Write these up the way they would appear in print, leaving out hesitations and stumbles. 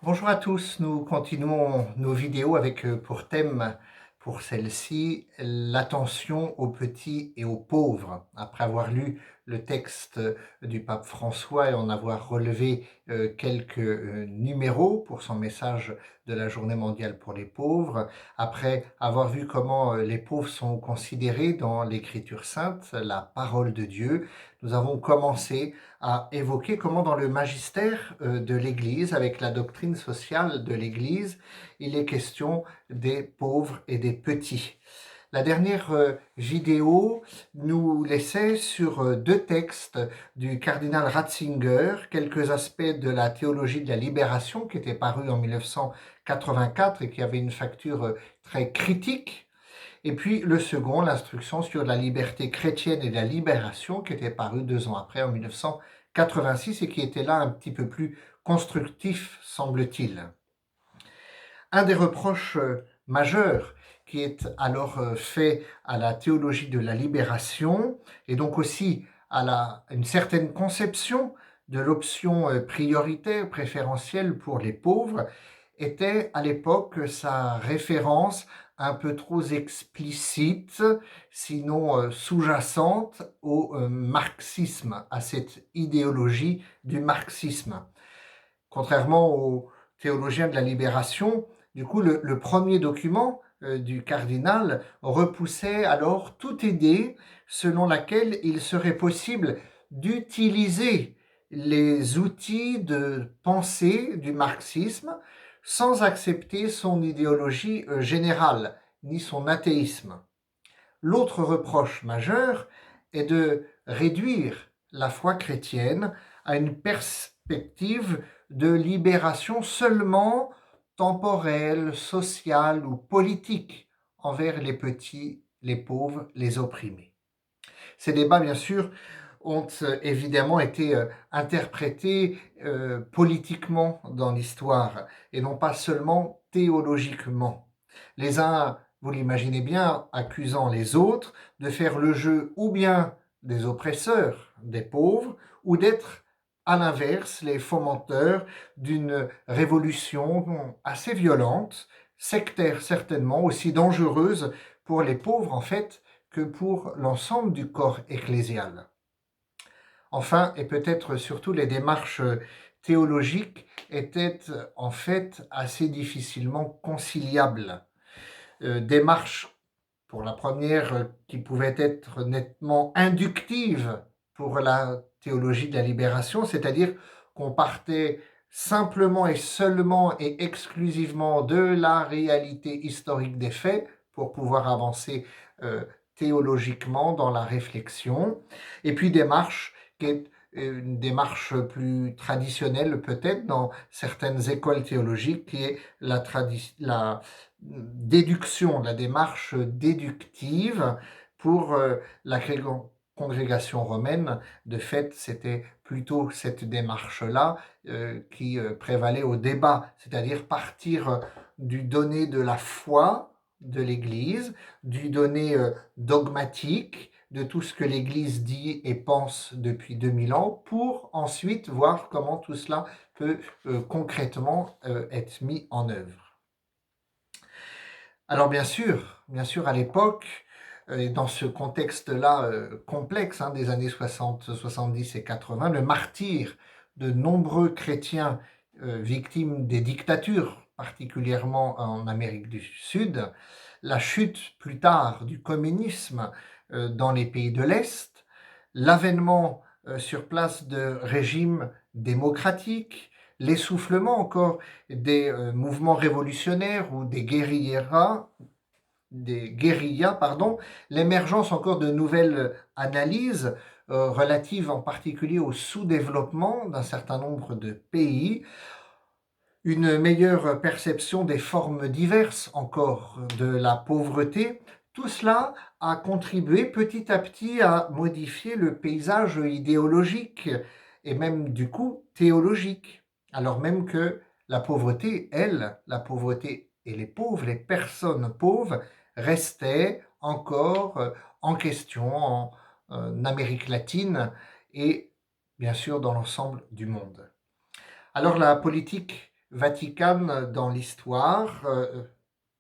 Bonjour à tous, nous continuons nos vidéos avec pour thème, pour celle-ci, l'attention aux petits et aux pauvres. Après avoir lu le texte du pape François et en avoir relevé quelques numéros pour son message de la Journée mondiale pour les pauvres, après avoir vu comment les pauvres sont considérés dans l'Écriture sainte, la parole de Dieu, nous avons commencé à évoquer comment dans le magistère de l'Église, avec la doctrine sociale de l'Église, il est question des pauvres et des petits. La dernière vidéo nous laissait sur deux textes du cardinal Ratzinger, quelques aspects de la théologie de la libération qui était paru en 1984 et qui avait une facture très critique. Et puis le second, l'instruction sur la liberté chrétienne et la libération, qui était paru 2 ans après, en 1986, et qui était là un petit peu plus constructif, semble-t-il. Un des reproches majeurs qui est alors fait à la théologie de la libération, et donc aussi à une certaine conception de l'option prioritaire, préférentielle pour les pauvres, était à l'époque sa référence un peu trop explicite, sinon sous-jacente au marxisme, à cette idéologie du marxisme. Contrairement aux théologiens de la libération, du coup, le premier document du cardinal repoussait alors toute idée selon laquelle il serait possible d'utiliser les outils de pensée du marxisme sans accepter son idéologie générale, ni son athéisme. L'autre reproche majeur est de réduire la foi chrétienne à une perspective de libération seulement temporelle, sociale ou politique envers les petits, les pauvres, les opprimés. Ces débats, bien sûr, ont évidemment été interprétés politiquement dans l'histoire et non pas seulement théologiquement. Les uns, vous l'imaginez bien, accusant les autres de faire le jeu ou bien des oppresseurs, des pauvres, ou d'être à l'inverse les fomenteurs d'une révolution assez violente, sectaire certainement, aussi dangereuse pour les pauvres en fait, que pour l'ensemble du corps ecclésial. Enfin, et peut-être surtout, les démarches théologiques étaient en fait assez difficilement conciliables. Démarches, pour la première, qui pouvaient être nettement inductives pour la théologie de la libération, c'est-à-dire qu'on partait simplement et seulement et exclusivement de la réalité historique des faits pour pouvoir avancer théologiquement dans la réflexion, et puis démarche qui est une démarche plus traditionnelle peut-être dans certaines écoles théologiques, qui est la déduction, la démarche déductive pour la congrégation romaine. De fait, c'était plutôt cette démarche-là qui prévalait au débat, c'est-à-dire partir du donné de la foi de l'Église, du donné dogmatique, de tout ce que l'Église dit et pense depuis 2000 ans, pour ensuite voir comment tout cela peut concrètement être mis en œuvre. Alors bien sûr, à l'époque, et dans ce contexte-là complexe des années 60, 70 et 80, le martyre de nombreux chrétiens victimes des dictatures, particulièrement en Amérique du Sud, la chute plus tard du communisme dans les pays de l'Est, l'avènement sur place de régimes démocratiques, l'essoufflement encore des mouvements révolutionnaires ou des guérillas, l'émergence encore de nouvelles analyses relatives en particulier au sous-développement d'un certain nombre de pays, une meilleure perception des formes diverses encore de la pauvreté. Tout cela a contribué petit à petit à modifier le paysage idéologique et même du coup théologique, alors même que la pauvreté, la pauvreté et les pauvres, les personnes pauvres, restaient encore en question en Amérique latine et bien sûr dans l'ensemble du monde. Alors la politique Vatican dans l'histoire,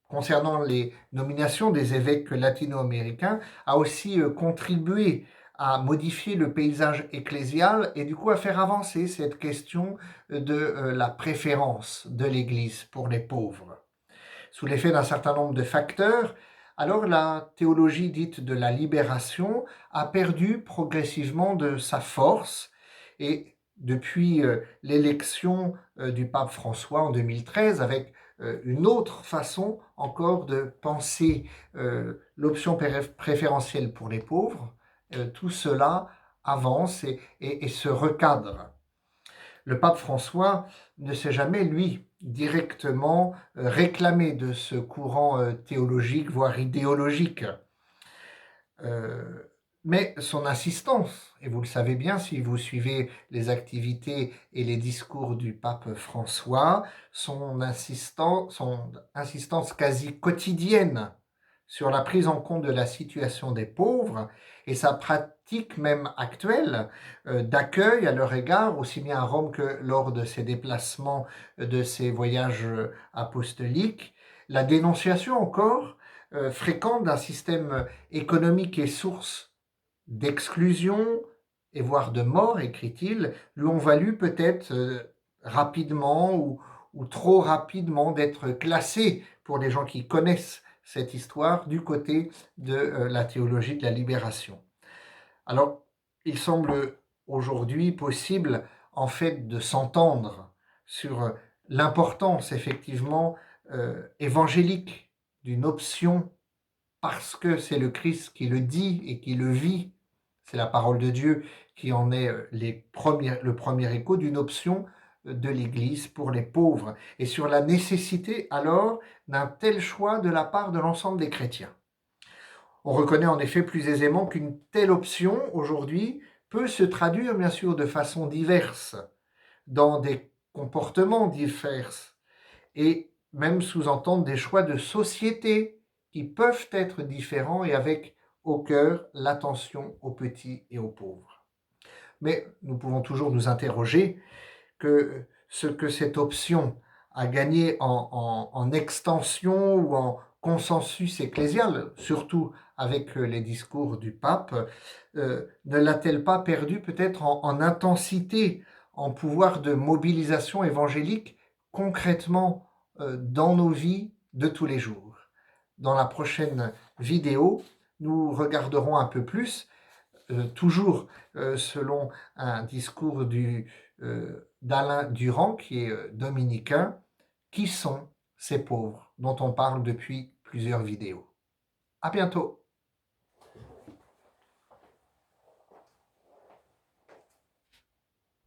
concernant les nominations des évêques latino-américains, a aussi contribué à modifier le paysage ecclésial et du coup à faire avancer cette question de la préférence de l'Église pour les pauvres. Sous l'effet d'un certain nombre de facteurs, alors la théologie dite de la libération a perdu progressivement de sa force et depuis l'élection du pape François en 2013, avec une autre façon encore de penser l'option préférentielle pour les pauvres, tout cela avance et se recadre. Le pape François ne s'est jamais, lui, directement réclamé de ce courant théologique, voire idéologique. Mais son insistance, et vous le savez bien si vous suivez les activités et les discours du pape François, son insistance quasi quotidienne sur la prise en compte de la situation des pauvres et sa pratique même actuelle d'accueil à leur égard, aussi bien à Rome que lors de ses déplacements, de ses voyages apostoliques, la dénonciation encore fréquente d'un système économique et source d'exclusion et voire de mort, écrit-il, lui ont valu peut-être rapidement ou trop rapidement d'être classé pour les gens qui connaissent cette histoire du côté de la théologie de la libération. Alors, il semble aujourd'hui possible en fait de s'entendre sur l'importance effectivement évangélique d'une option parce que c'est le Christ qui le dit et qui le vit, c'est la parole de Dieu qui en est le premier écho d'une option de l'Église pour les pauvres, et sur la nécessité alors d'un tel choix de la part de l'ensemble des chrétiens. On reconnaît en effet plus aisément qu'une telle option aujourd'hui peut se traduire bien sûr de façon diverse, dans des comportements divers, et même sous-entendre des choix de société qui peuvent être différents et avec au cœur l'attention aux petits et aux pauvres. Mais nous pouvons toujours nous interroger que ce que cette option a gagné en extension ou en consensus ecclésial, surtout avec les discours du pape, ne l'a-t-elle pas perdu peut-être en intensité, en pouvoir de mobilisation évangélique concrètement dans nos vies de tous les jours? Dans la prochaine vidéo, nous regarderons un peu plus, toujours selon un discours d'Alain Durand, qui est dominicain, qui sont ces pauvres dont on parle depuis plusieurs vidéos. À bientôt!